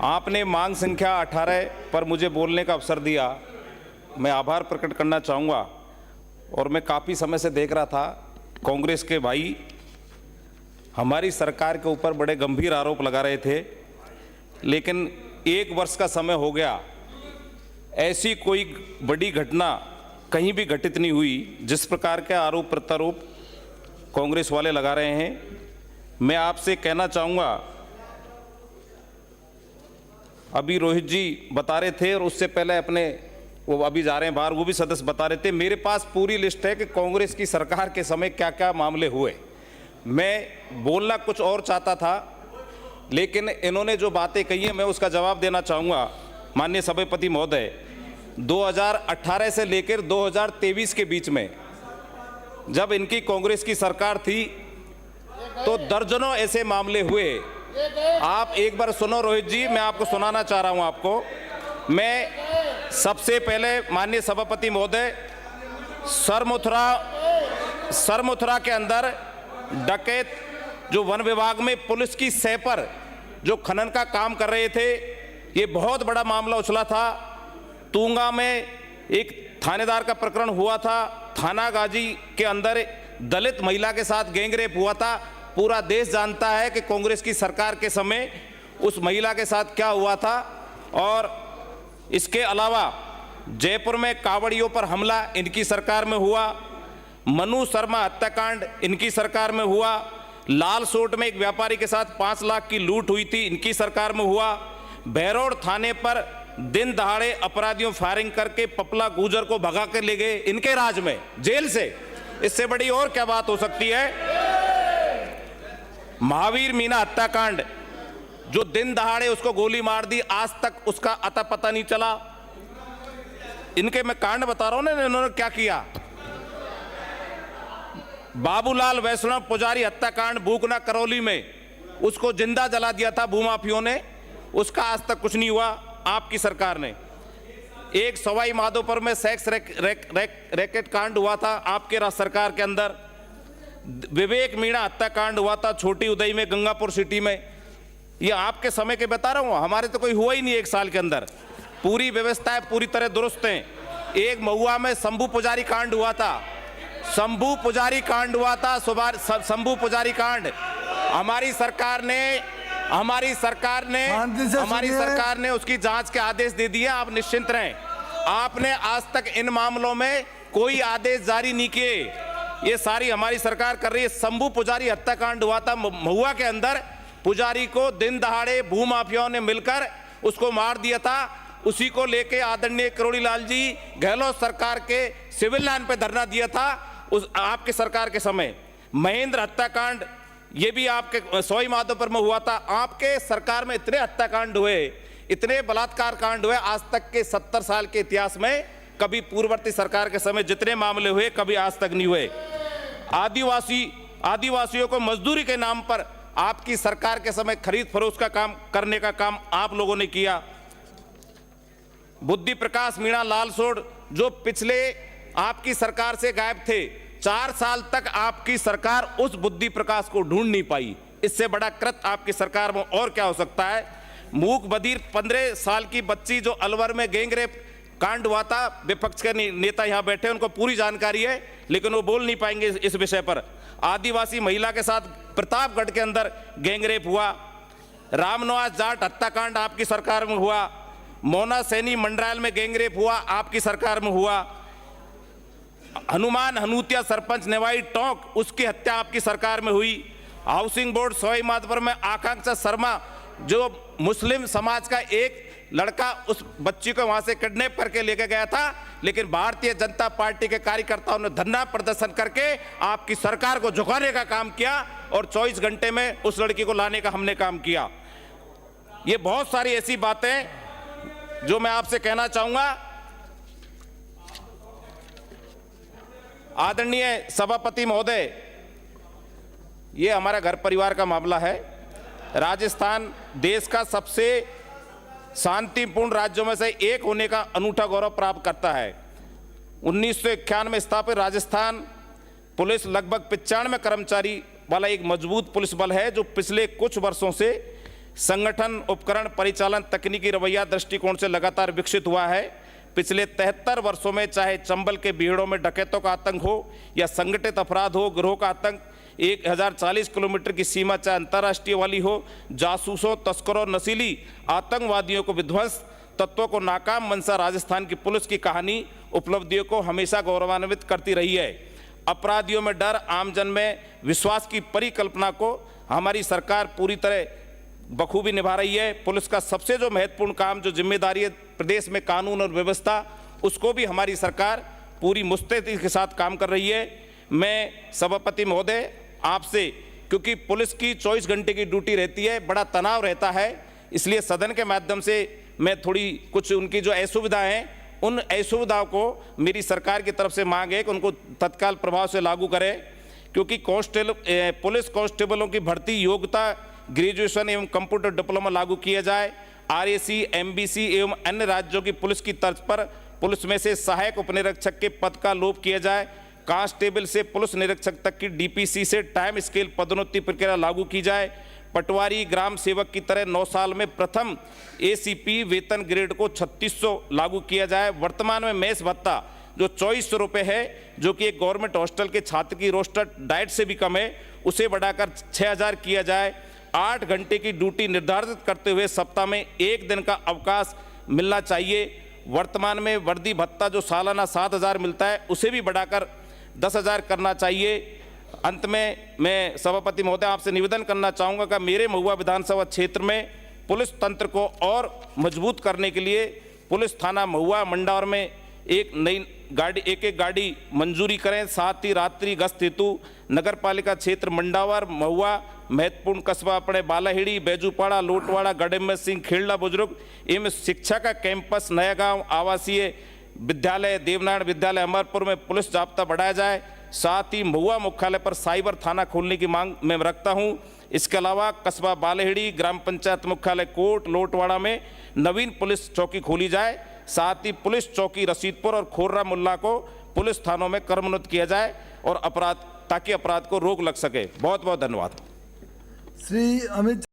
आपने मांग संख्या 18 पर मुझे बोलने का अवसर दिया। मैं आभार प्रकट करना चाहूँगा। और मैं काफ़ी समय से देख रहा था कांग्रेस के भाई हमारी सरकार के ऊपर बड़े गंभीर आरोप लगा रहे थे, लेकिन 1 वर्ष का समय हो गया, ऐसी कोई बड़ी घटना कहीं भी घटित नहीं हुई जिस प्रकार के आरोप प्रत्यारोप कांग्रेस वाले लगा रहे हैं। मैं आपसे कहना चाहूँगा, अभी रोहित जी बता रहे थे और उससे पहले अपने वो अभी जा रहे हैं बाहर, वो भी सदस्य बता रहे थे, मेरे पास पूरी लिस्ट है कि कांग्रेस की सरकार के समय क्या क्या मामले हुए। मैं बोलना कुछ और चाहता था, लेकिन इन्होंने जो बातें कही है मैं उसका जवाब देना चाहूँगा। माननीय सभापति महोदय, 2018 से लेकर 2023 के बीच में जब इनकी कांग्रेस की सरकार थी तो दर्जनों ऐसे मामले हुए। आप एक बार सुनो रोहित जी, मैं आपको सुनाना चाह रहा हूं आपको। मैं सबसे पहले माननीय सभापति महोदय, सरमुथरा के अंदर डकैत जो वन विभाग में पुलिस की सह पर जो खनन का काम कर रहे थे, ये बहुत बड़ा मामला उछला था। तूंगा में एक थानेदार का प्रकरण हुआ था, थाना गाजी के अंदर दलित महिला के साथ गैंगरेप हुआ था। पूरा देश जानता है कि कांग्रेस की सरकार के समय उस महिला के साथ क्या हुआ था। और इसके अलावा जयपुर में कावड़ियों पर हमला इनकी सरकार में हुआ, मनु शर्मा हत्याकांड इनकी सरकार में हुआ, लाल सोट में एक व्यापारी के साथ 5 लाख की लूट हुई थी, इनकी सरकार में हुआ, बहरौड़ थाने पर दिन दहाड़े अपराधियों फायरिंग करके पपला गुजर को भगा कर ले गए, इनके राज में जेल से। इससे बड़ी और क्या बात हो सकती है। महावीर मीना हत्याकांड, जो दिन दहाड़े उसको गोली मार दी, आज तक उसका अता पता नहीं चला। इनके मैं कांड बता रहा हूं ना, इन्होंने क्या किया। बाबूलाल वैष्णव पुजारी हत्याकांड बूकना करौली में, उसको जिंदा जला दिया था भूमाफियों ने, उसका आज तक कुछ नहीं हुआ आपकी सरकार ने। एक सवाई माधोपुर में सेक्स रैकेट कांड हुआ था आपके सरकार के अंदर। विवेक मीणा हत्याकांड हुआ था छोटी उदय में, गंगापुर सिटी में। ये आपके समय के बता रहा हूं, हमारे तो कोई हुआ ही नहीं 1 साल के अंदर। पूरी व्यवस्थाएं पूरी तरह दुरुस्त हैं। एक महुआ में शंभू पुजारी कांड हुआ था, शंभू पुजारी कांड हुआ था, शंभू पुजारी कांड। हमारी सरकार ने उसकी जांच के आदेश दे दिए। आप निश्चिंत रहें। आपने आज तक इन मामलों में कोई आदेश जारी नहीं किए, ये सारी हमारी सरकार कर रही है। शंभू पुजारी हत्याकांड हुआ था महुआ के अंदर, पुजारी को दिन दहाड़े भूमाफियाओं ने मिलकर उसको मार दिया था। उसी को लेके आदरणीय करोड़ीलाल जी गहलोत सरकार के सिविल लाइन पे धरना दिया था उस आपके सरकार के समय। महेंद्र हत्याकांड, ये भी आपके सवाई माधोपुर में हुआ था। आपके सरकार में इतने हत्याकांड हुए, इतने बलात्कार कांड हुए, आज तक के 70 साल के इतिहास में कभी पूर्ववर्ती सरकार के समय जितने मामले हुए कभी आज तक नहीं हुए। आदिवासियों को मजदूरी के नाम पर आपकी सरकार के समय खरीद फरोख्त का काम करने का काम आप लोगों ने किया। बुद्धि प्रकाश मीणा लालसोट जो पिछले आपकी सरकार से गायब थे, 4 साल तक आपकी सरकार उस बुद्धि प्रकाश को ढूंढ नहीं पाई। इससे बड़ा कृत आपकी सरकार में और क्या हो सकता है। मूक बधिर 15 साल की बच्ची जो अलवर में गैंगरेप कांड हुआ था, विपक्ष के नेता यहां बैठे, उनको पूरी जानकारी है लेकिन वो बोल नहीं पाएंगे इस विषय पर। आदिवासी महिला के साथ प्रतापगढ़ के अंदर गैंगरेप हुआ। रामनिवास जाट हत्याकांड आपकी सरकार में हुआ। मोना सैनी मंडरायल में गैंगरेप हुआ, आपकी सरकार में हुआ। हनुमान हनूतिया सरपंच नेवाई टोंक, उसकी हत्या आपकी सरकार में हुई। हाउसिंग बोर्ड सवाई माधोपुर में आकांक्षा शर्मा, जो मुस्लिम समाज का एक लड़का उस बच्ची को वहां से किडनैप करके लेके गया था, लेकिन भारतीय जनता पार्टी के कार्यकर्ताओं ने धरना प्रदर्शन करके आपकी सरकार को झुकाने का काम किया और 24 घंटे में उस लड़की को लाने का हमने काम किया। ये बहुत सारी ऐसी बातें जो मैं आपसे कहना चाहूंगा। आदरणीय सभापति महोदय, ये हमारा घर परिवार का मामला है। राजस्थान देश का सबसे शांतिपूर्ण राज्यों में से एक होने का अनूठा गौरव प्राप्त करता है। 1991 में स्थापित राजस्थान पुलिस लगभग 95 कर्मचारी वाला एक मजबूत पुलिस बल है, जो पिछले कुछ वर्षों से संगठन, उपकरण, परिचालन, तकनीकी रवैया दृष्टिकोण से लगातार विकसित हुआ है। पिछले 73 वर्षों में चाहे चंबल के बीहड़ों में डकैतों का आतंक हो या संगठित अपराध हो, गिरोह का आतंक 1040 किलोमीटर की सीमा चाहे अंतर्राष्ट्रीय वाली हो, जासूसों, तस्करों, नशीली आतंकवादियों को विध्वंस, तत्वों को नाकाम मंशा राजस्थान की पुलिस की कहानी उपलब्धियों को हमेशा गौरवान्वित करती रही है। अपराधियों में डर, आमजन में विश्वास की परिकल्पना को हमारी सरकार पूरी तरह बखूबी निभा रही है। पुलिस का सबसे जो महत्वपूर्ण काम, जो जिम्मेदारी है प्रदेश में कानून और व्यवस्था, उसको भी हमारी सरकार पूरी मुस्तैदी के साथ काम कर रही है। मैं सभापति महोदय आपसे, क्योंकि पुलिस की 24 घंटे की ड्यूटी रहती है, बड़ा तनाव रहता है, इसलिए सदन के माध्यम से मैं थोड़ी कुछ उनकी जो असुविधाएं हैं, उन असुविधाओं को मेरी सरकार की तरफ से मांग है कि उनको तत्काल प्रभाव से लागू करें, क्योंकि पुलिस कांस्टेबलों की भर्ती योग्यता ग्रेजुएशन एवं कंप्यूटर डिप्लोमा लागू किया जाए। RAC, MBC एवं अन्य राज्यों की पुलिस की तर्ज पर पुलिस में से सहायक उपनिरीक्षक के पद का लोप किया जाए। कांस्टेबल से पुलिस निरीक्षक तक की DPC से टाइम स्केल पदोन्नति प्रक्रिया लागू की जाए। पटवारी, ग्राम सेवक की तरह 9 साल में प्रथम ACP वेतन ग्रेड को 3600 लागू किया जाए। वर्तमान में मेस भत्ता जो 2400 रुपये है, जो कि एक गवर्नमेंट हॉस्टल के छात्र की रोस्टर डाइट से भी कम है, उसे बढ़ाकर 6000 किया जाए। 8 घंटे की ड्यूटी निर्धारित करते हुए सप्ताह में 1 दिन का अवकाश मिलना चाहिए। वर्तमान में वर्दी भत्ता जो सालाना 7000 मिलता है, उसे भी बढ़ाकर 10000 करना चाहिए। अंत में मैं सभापति महोदय आपसे निवेदन करना चाहूँगा कि मेरे महुआ विधानसभा क्षेत्र में पुलिस तंत्र को और मजबूत करने के लिए पुलिस थाना महुआ मंडावर में एक गाड़ी मंजूरी करें। साथ ही रात्रि गश्त हेतु नगर पालिका क्षेत्र मंडावर, महुआ, महत्वपूर्ण कस्बा अपने बालाहिड़ी, बैजूपाड़ा, लोटवाड़ा, गढ़ेमत सिंह, खेड़ला बुजुर्ग एवं शिक्षा का कैंपस, नया गांव, आवासीय विद्यालय, देवनारायण विद्यालय अमरपुर में पुलिस जाब्ता बढ़ाया जाए। साथ ही महुआ मुख्यालय पर साइबर थाना खोलने की मांग मैं रखता हूं। इसके अलावा कस्बा बालाहिड़ी, ग्राम पंचायत मुख्यालय कोट, लोटवाड़ा में नवीन पुलिस चौकी खोली जाए। साथ ही पुलिस चौकी रसीदपुर और खोर्रा मुल्ला को पुलिस थानों में क्रमोन्नत किया जाए और ताकि अपराध को रोक लग सके। बहुत बहुत धन्यवाद। श्री अमित